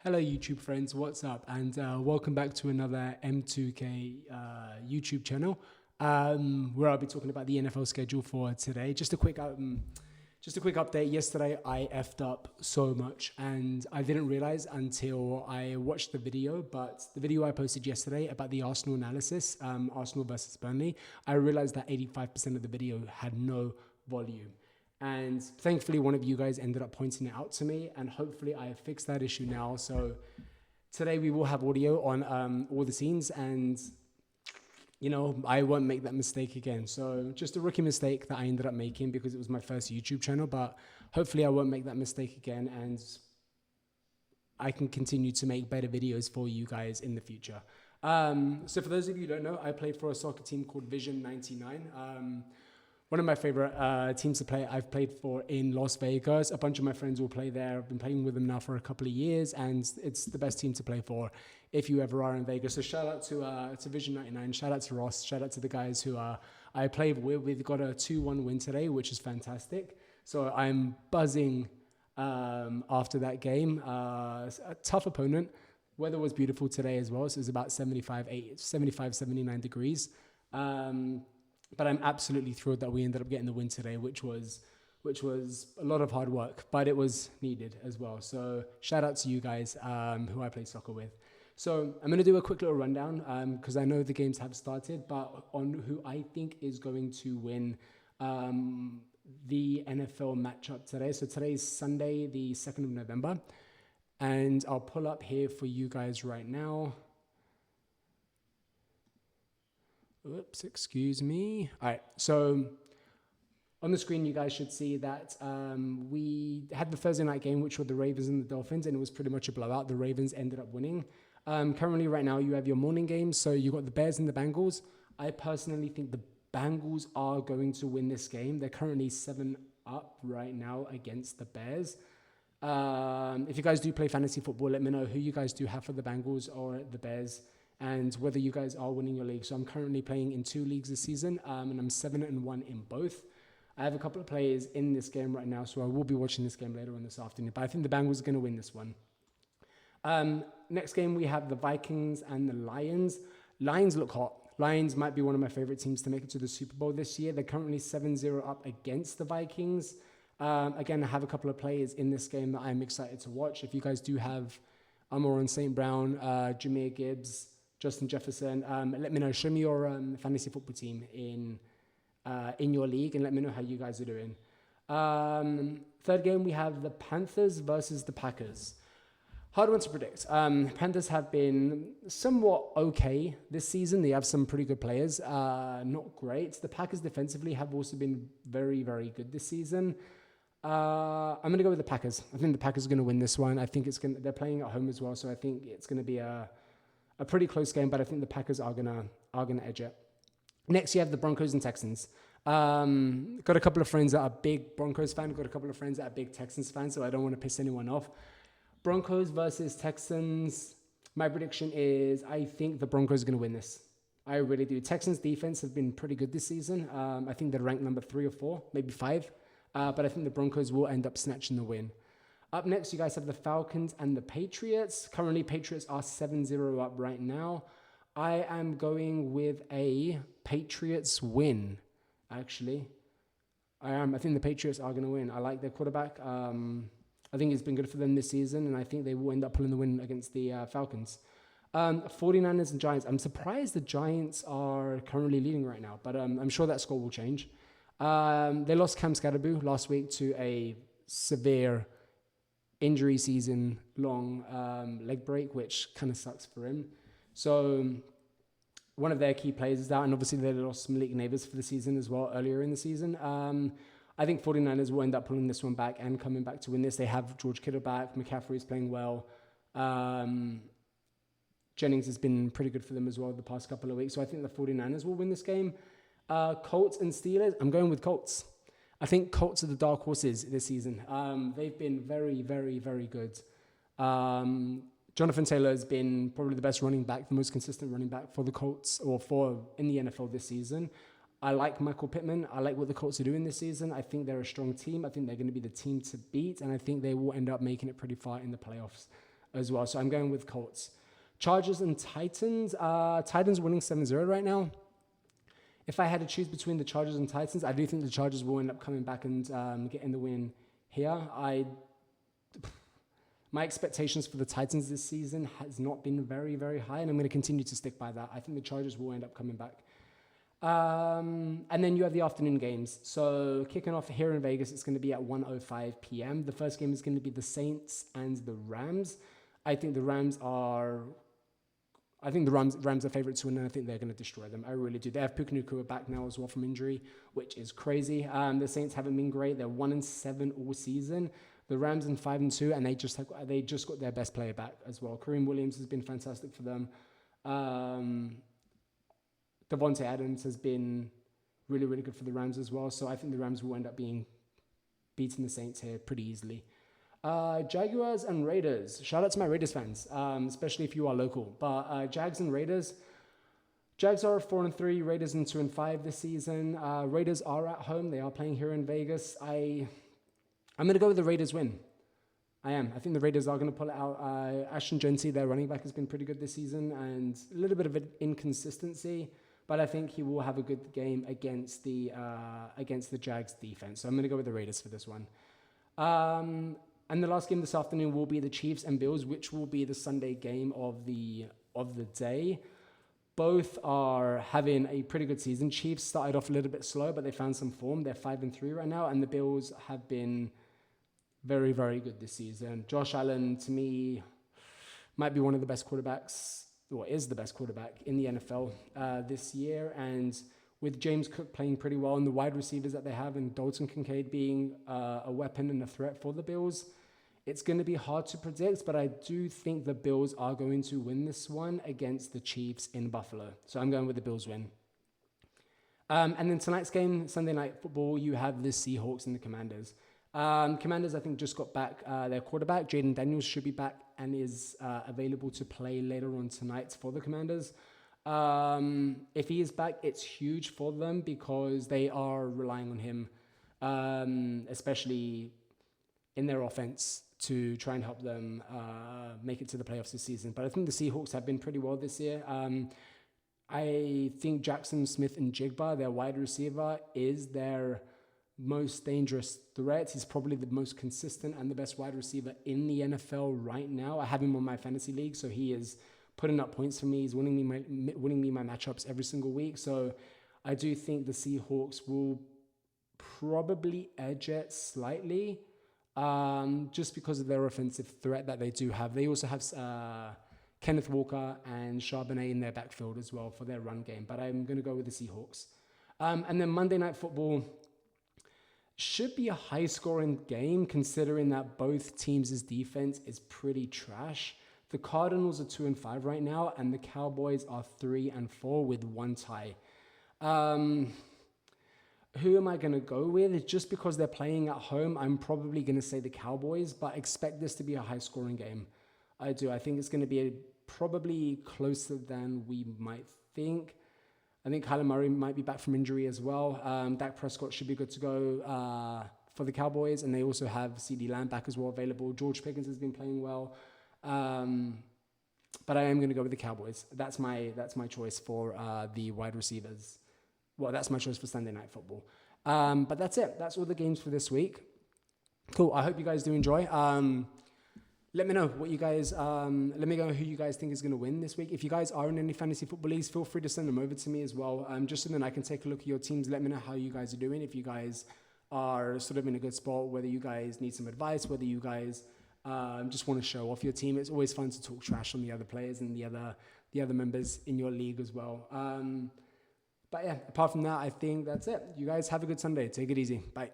Hello YouTube friends, what's up? And welcome back to another M2K YouTube channel where I'll be talking about the NFL schedule for today. Just a quick update. Yesterday I effed up so much and I didn't realize until I watched the video, but the video I posted yesterday about the Arsenal analysis, Arsenal versus Burnley, I realized that 85% of the video had no volume. And thankfully, one of you guys ended up pointing it out to me, and hopefully I have fixed that issue now. So today we will have audio on all the scenes, and I won't make that mistake again. So just a rookie mistake that I ended up making because it was my first YouTube channel, but hopefully I won't make that mistake again, and I can continue to make better videos for you guys in the future. So for those of you who don't know, I played for a soccer team called Vision 99. One of my favorite teams to play, I've played for in Las Vegas. A bunch of my friends will play there. I've been playing with them now for a couple of years, and it's the best team to play for if you ever are in Vegas. So shout out to Vision 99. Shout out to Ross. Shout out to the guys who I played with. We've got a 2-1 win today, which is fantastic. So I'm buzzing after that game. A tough opponent. Weather was beautiful today as well. So it was about 75, 79 degrees. But I'm absolutely thrilled that we ended up getting the win today, which was a lot of hard work, but it was needed as well. So shout out to you guys who I play soccer with. So I'm going to do a quick little rundown because I know the games have started, but on who I think is going to win the NFL matchup today. So today's Sunday, the 2nd of November, and I'll pull up here for you guys right now. Oops, excuse me. All right, so on the screen, you guys should see that we had the Thursday night game, which were the Ravens and the Dolphins, and it was pretty much a blowout. The Ravens ended up winning. Currently, right now, you have your morning games. So you got the Bears and the Bengals. I personally think the Bengals are going to win this game. They're currently 7 up right now against the Bears. If you guys do play fantasy football, let me know who you guys do have for the Bengals or the Bears, and whether you guys are winning your league. So I'm currently playing in 2 leagues this season, and I'm 7-1 in both. I have a couple of players in this game right now, so I will be watching this game later on this afternoon. But I think the Bengals are going to win this one. Next game, we have the Vikings and the Lions. Lions look hot. Lions might be one of my favorite teams to make it to the Super Bowl this year. They're currently 7-0 up against the Vikings. Again, I have a couple of players in this game that I'm excited to watch. If you guys do have Amon St. Brown, Jameer Gibbs, Justin Jefferson, let me know. Show me your fantasy football team in your league, and let me know how you guys are doing. Third game, we have the Panthers versus the Packers. Hard one to predict. Panthers have been somewhat okay this season. They have some pretty good players. Not great. The Packers defensively have also been very, very good this season. I'm going to go with the Packers. I think the Packers are going to win this one. I think they're playing at home as well, so I think it's going to be a pretty close game, but I think the Packers are gonna edge it. Next, you have the Broncos and Texans. Got a couple of friends that are big Broncos fans. Got a couple of friends that are big Texans fans, so I don't want to piss anyone off. Broncos versus Texans. My prediction is I think the Broncos are going to win this. I really do. Texans defense have been pretty good this season. I think they're ranked number 3 or 4, maybe 5. But I think the Broncos will end up snatching the win. Up next, you guys have the Falcons and the Patriots. Currently, Patriots are 7-0 up right now. I am going with a Patriots win, actually. I am. I think the Patriots are going to win. I like their quarterback. I think it's been good for them this season, and I think they will end up pulling the win against the Falcons. 49ers and Giants. I'm surprised the Giants are currently leading right now, but I'm sure that score will change. They lost Cam Scatterboo last week to a severe injury season long leg break, which kind of sucks for him. So one of their key players is out, and obviously they lost Malik Neighbors for the season as well earlier in the season. I think 49ers will end up pulling this one back and coming back to win this. They have George Kittle back. McCaffrey is playing well. Jennings has been pretty good for them as well the past couple of weeks. So I think the 49ers will win this game. Colts and Steelers, I'm going with Colts. I think Colts are the dark horses this season. They've been very, very, very good. Jonathan Taylor has been probably the best running back, the most consistent running back for the Colts in the NFL this season. I like Michael Pittman. I like what the Colts are doing this season. I think they're a strong team. I think they're going to be the team to beat, and I think they will end up making it pretty far in the playoffs. as well. So I'm going with Colts. Chargers and Titans. Titans winning 7-0 right now. If I had to choose between the Chargers and Titans, I do think the Chargers will end up coming back and getting the win here. My expectations for the Titans this season has not been very, very high, and I'm going to continue to stick by that. I think the Chargers will end up coming back. And then you have the afternoon games. So kicking off here in Vegas, it's going to be at 1:05 p.m. The first game is going to be the Saints and the Rams. I think the Rams are favorites to win, and I think they're going to destroy them. I really do. They have Puka Nacua back now as well from injury, which is crazy. The Saints haven't been great. They're 1-7 all season. The Rams in 5-2, and they just got their best player back as well. Kareem Williams has been fantastic for them. Devontae Adams has been really, really good for the Rams as well. So I think the Rams will end up beating the Saints here pretty easily. Jaguars and Raiders. Shout out to my Raiders fans, especially if you are local. But Jags and Raiders. Jags are 4-3, Raiders in 2-5 this season. Raiders are at home. They are playing here in Vegas. I'm going to go with the Raiders win. I am. I think the Raiders are going to pull it out. Ashton Genty, their running back, has been pretty good this season, and a little bit of an inconsistency, but I think he will have a good game against the Jags defense. So I'm going to go with the Raiders for this one. And the last game this afternoon will be the Chiefs and Bills, which will be the Sunday game of the day. Both are having a pretty good season. Chiefs started off a little bit slow, but they found some form. They're 5-3 right now, and the Bills have been very, very good this season. Josh Allen, to me, might be one of the best quarterbacks, or is the best quarterback in the NFL this year. And with James Cook playing pretty well and the wide receivers that they have, and Dalton Kincaid being a weapon and a threat for the Bills, it's going to be hard to predict, but I do think the Bills are going to win this one against the Chiefs in Buffalo. So I'm going with the Bills win. And then tonight's game, Sunday Night Football, you have the Seahawks and the Commanders. Commanders, I think, just got back their quarterback. Jaden Daniels should be back and is available to play later on tonight for the Commanders. If he is back, it's huge for them because they are relying on him, especially in their offense, to try and help them make it to the playoffs this season. But I think the Seahawks have been pretty well this year. I think Jackson Smith and Jigba, their wide receiver, is their most dangerous threat. He's probably the most consistent and the best wide receiver in the NFL right now. I have him on my fantasy league, so he is putting up points for me. He's winning me my matchups every single week. So I do think the Seahawks will probably edge it slightly, just because of their offensive threat that they do have. They also have Kenneth Walker and Charbonnet in their backfield as well for their run game. But I'm going to go with the Seahawks. And then Monday Night Football should be a high-scoring game, considering that both teams' defense is pretty trash. The Cardinals are 2-5 right now, and the Cowboys are 3-4 with one tie. Who am I going to go with? Just because they're playing at home, I'm probably going to say the Cowboys, but expect this to be a high-scoring game. I do. I think it's going to be probably closer than we might think. I think Kyler Murray might be back from injury as well. Dak Prescott should be good to go for the Cowboys, and they also have CeeDee Lamb back as well available. George Pickens has been playing well. But I am going to go with the Cowboys. That's my choice for the wide receivers. Well, that's my choice for Sunday Night Football. But that's it. That's all the games for this week. Cool. I hope you guys do enjoy. Let me know what you guys. Let me know who you guys think is going to win this week. If you guys are in any fantasy football leagues, feel free to send them over to me as well. Just so then I can take a look at your teams. Let me know how you guys are doing. If you guys are sort of in a good spot, whether you guys need some advice, whether you guys just want to show off your team. It's always fun to talk trash on the other players and the other members in your league as well. But yeah, apart from that, I think that's it. You guys have a good Sunday. Take it easy. Bye.